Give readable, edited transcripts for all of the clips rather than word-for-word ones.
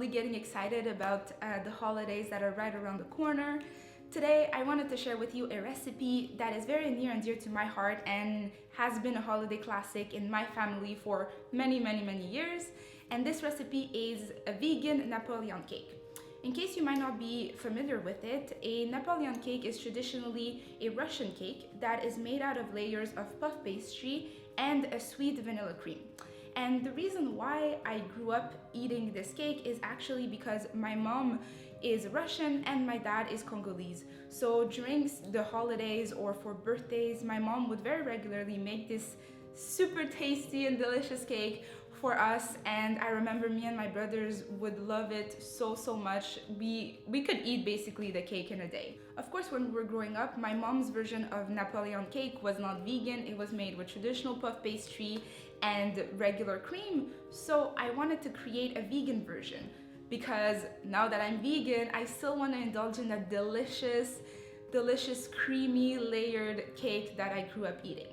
really getting excited about the holidays that are right around the corner. Today, I wanted to share with you a recipe that is very near and dear to my heart and has been a holiday classic in my family for many years. And this recipe is a vegan Napoleon cake. In case you might not be familiar with it, a Napoleon cake is traditionally a Russian cake that is made out of layers of puff pastry and a sweet vanilla cream. And the reason why I grew up eating this cake is actually because my mom is Russian and my dad is Congolese. So during the holidays or for birthdays, my mom would very regularly make this super tasty and delicious cake for us, and I remember me and my brothers would love it so much. We could eat basically the cake in a day. Of course, when we were growing up, my mom's version of Napoleon cake was not vegan. It was made with traditional puff pastry and regular cream. So I wanted to create a vegan version because now that I'm vegan, I still want to indulge in that delicious creamy layered cake that I grew up eating.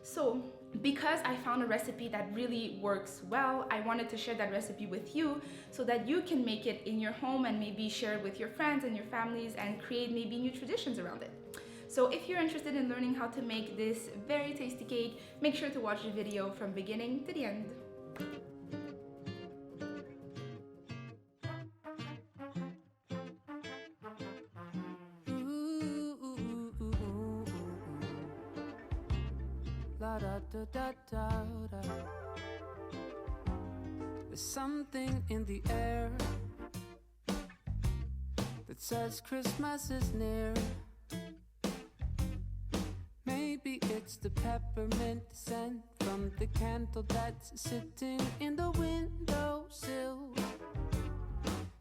So because I found a recipe that really works well, I wanted to share that recipe with you so that you can make it in your home and maybe share it with your friends and your families and create maybe new traditions around it. So if you're interested in learning how to make this very tasty cake, make sure to watch the video from beginning to the end. There's something in the air that says Christmas is near. Maybe it's the peppermint scent from the candle that's sitting in the windowsill.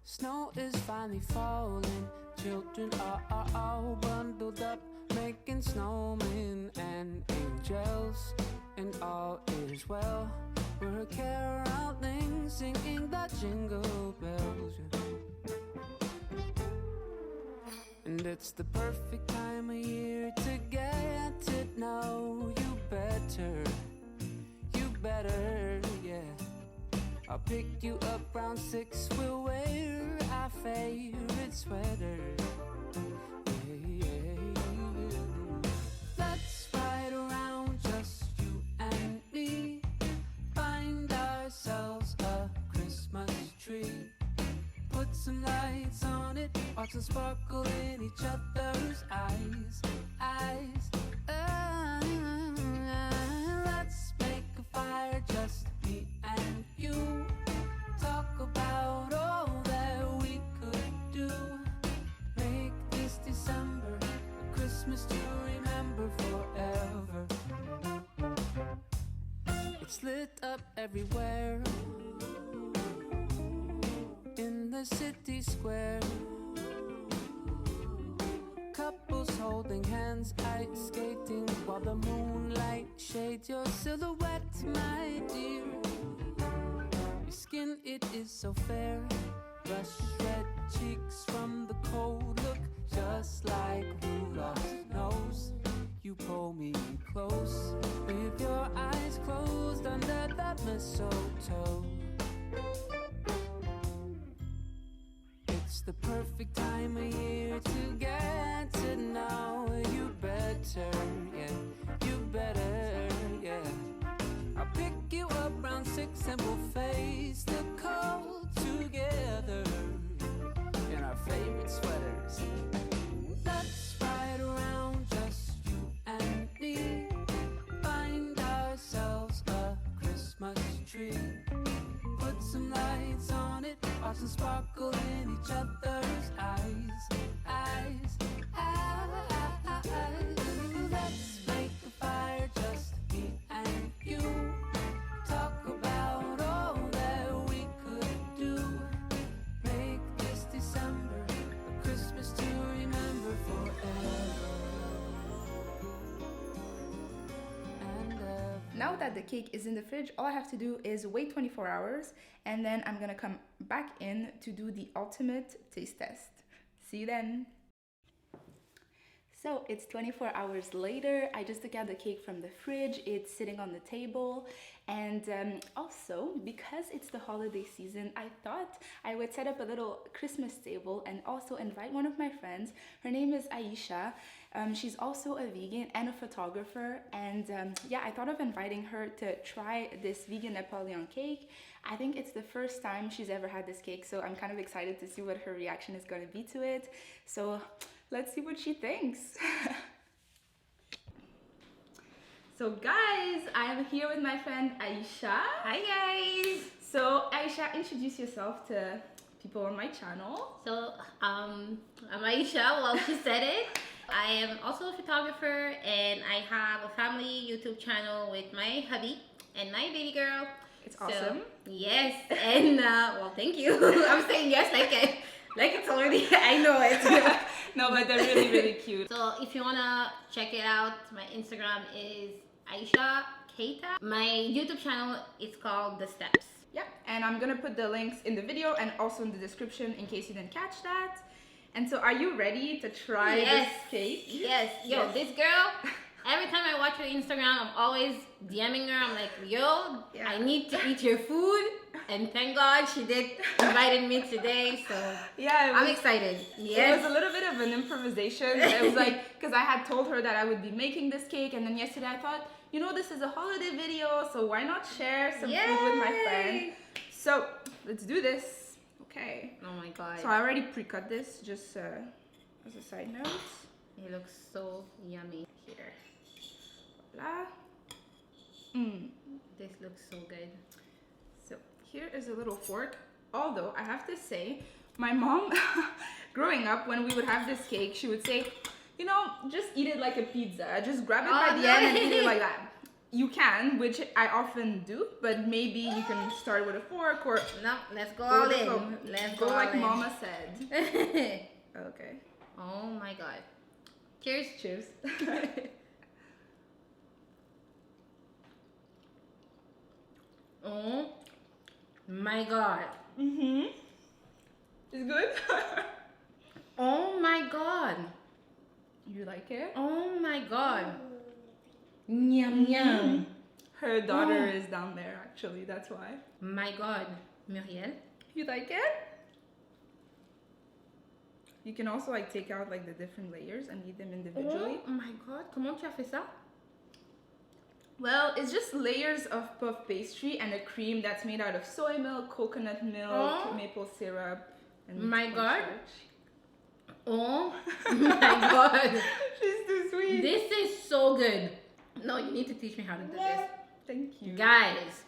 Snow is finally falling, children are all bundled up, making snowmen and angels, and all is well. We're caroling, singing the jingle bells, and it's the perfect time of year to get to know you better, yeah. I'll pick you up round 6, we'll wear our favorite sweaters. Let's ride around, just you and me. Find ourselves a Christmas tree. Put some lights on it, watch them sparkle in each other's eyes. Let's make a fire, just me and you. Talk about all that we could do. Make this December a Christmas to remember forever. It's lit up everywhere in the city square. Couples holding hands, ice skating while the moonlight shades your silhouette, my dear. Your skin, it is so fair. Blush red cheeks from the cold, look just like Rudolph's nose. You pull me close with your eyes closed under that mistletoe. It's the perfect time of year to get to know you better, yeah. You better, yeah. I'll pick you up round 6 and we'll face the cold together in our favorite sweaters. Let's ride around, just you and me. Find ourselves a Christmas tree. Put some lights on it, watch them sparkle in each other's eyes. Let's make a fire, just me and you. Talk about all that we could do. Make this December a Christmas to remember forever and ever. Now that the cake is in the fridge, all I have to do is wait 24 hours and then I'm gonna come back in to do the ultimate taste test. See you then. So it's 24 hours later. I just took out the cake from the fridge. It's sitting on the table. And also, because it's the holiday season, I thought I would set up a little Christmas table and also invite one of my friends. Her name is Aisha. She's also a vegan and a photographer. And yeah, I thought of inviting her to try this vegan Napoleon cake. I think it's the first time she's ever had this cake, so I'm kind of excited to see what her reaction is going to be to it. So let's see what she thinks. So guys, I'm here with my friend Aisha. Hi guys! So Aisha, introduce yourself to people on my channel. So I'm Aisha, well she said it. I am also a photographer and I have a family YouTube channel with my hubby and my baby girl. It's awesome. Yes, and well thank you. I'm saying yes like it's already, I know it. No, but they're really, really cute. So if you wanna check it out, my Instagram is Aisha Keita. My YouTube channel is called The Steps. Yeah, and I'm gonna put the links in the video and also in the description in case you didn't catch that. And so are you ready to try this cake? Yes. Yo, Yes. this girl, every time I watch her Instagram, I'm always DMing her. I'm like, yo, Yeah. I need to eat your food. And thank God she did invited me today. So Yeah, I'm excited. It Yes. was a little bit of an improvisation. It was like, because I had told her that I would be making this cake, and then yesterday I thought, you know, this is a holiday video, so why not share some food with my friend? So let's do this. Okay. Oh my God. So I already pre-cut this, just as a side note. It looks so yummy here. Voila. This looks so good. So here is a little fork. Although I have to say, my mom, growing up, when we would have this cake, she would say, you know, just eat it like a pizza. Just grab it by the end and eat it like that. You can, which I often do, but maybe you can start with a fork or No, let's go all in. Let's go all like in. Mama said. Okay. Oh my God. Cheers. Cheers. Oh my God. It's good. Oh my God. You like it? Oh my God. Yum yum. Her daughter is down there, actually. That's why. My God. Muriel. You like it? You can also like take out like the different layers and eat them individually. Oh my God. Comment tu as fait ça? Well, it's just layers of puff pastry and a cream that's made out of soy milk, coconut milk, maple syrup, and My God. cornstarch. Oh my God. She's too sweet. This is so good. No, you need to teach me how to do this. Thank you. Guys,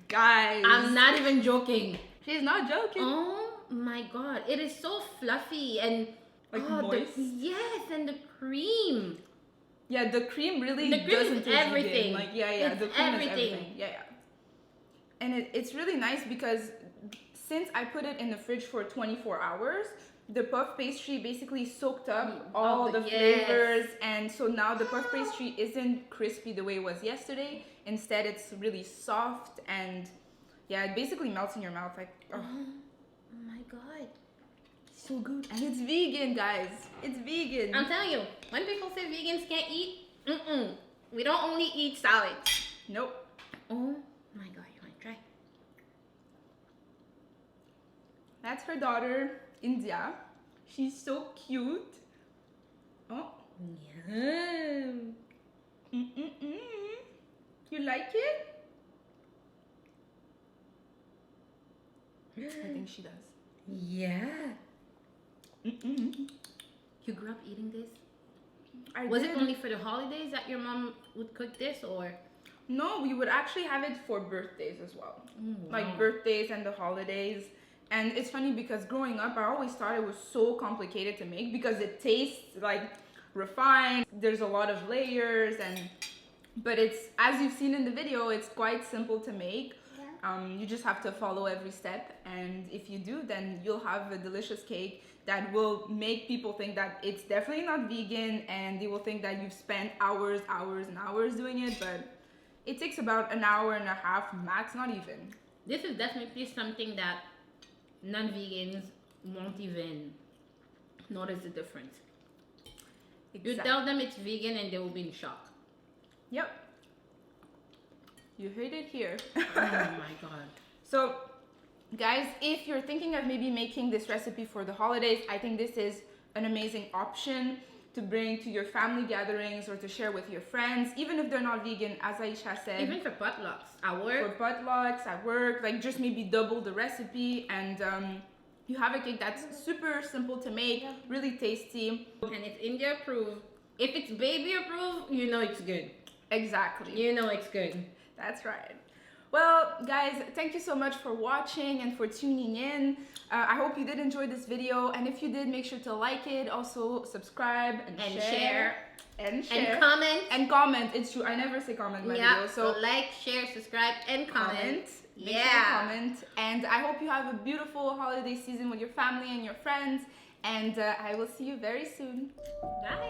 Guys. I'm not even joking. She's not joking. Oh my God. It is so fluffy and Like moist. moist? Yes, and the cream. Yeah, the cream really The cream doesn't is taste everything. Like, yeah, It's the cream everything. is everything. Yeah. And it's really nice because since I put it in the fridge for 24 hours, the puff pastry basically soaked up all the flavors, and so now the puff pastry isn't crispy the way it was yesterday. Instead, it's really soft, and yeah, it basically melts in your mouth. Like, oh, my God. so good. And it's vegan, guys. It's vegan. I'm telling you, when people say vegans can't eat, we don't only eat salads. Nope. Oh my God, you want to try? That's her daughter, India. She's so cute. Oh. Yum. You like it? I think she does. Yeah. You grew up eating this? Was it only for the holidays that your mom would cook this, or? No, we would actually have it for birthdays as well. Like birthdays and the holidays. And it's funny because growing up, I always thought it was so complicated to make because it tastes like refined. There's a lot of layers, but it's, as you've seen in the video, it's quite simple to make. You just have to follow every step, and if you do, then you'll have a delicious cake that will make people think that it's definitely not vegan, and they will think that you've spent hours and hours doing it, but it takes about an hour and a half max, not even. This is definitely something that non-vegans won't even notice the difference. You tell them it's vegan and they will be in shock. Yep. You heard it here. Oh my god. So, guys, if you're thinking of maybe making this recipe for the holidays, I think this is an amazing option to bring to your family gatherings or to share with your friends, even if they're not vegan, as Aisha said. Even for potlucks at work. For potlucks at work, like just maybe double the recipe, and you have a cake that's super simple to make, really tasty. And it's India approved. If it's baby approved, you know it's good. Exactly. You know it's good. That's right. Well, guys, thank you so much for watching and for tuning in. I hope you did enjoy this video, and if you did, make sure to like it, also subscribe and share. And comment. And comment. It's true. I never say comment in my video. So like, share, subscribe, and comment. Make sure to comment. And I hope you have a beautiful holiday season with your family and your friends. And I will see you very soon. Bye.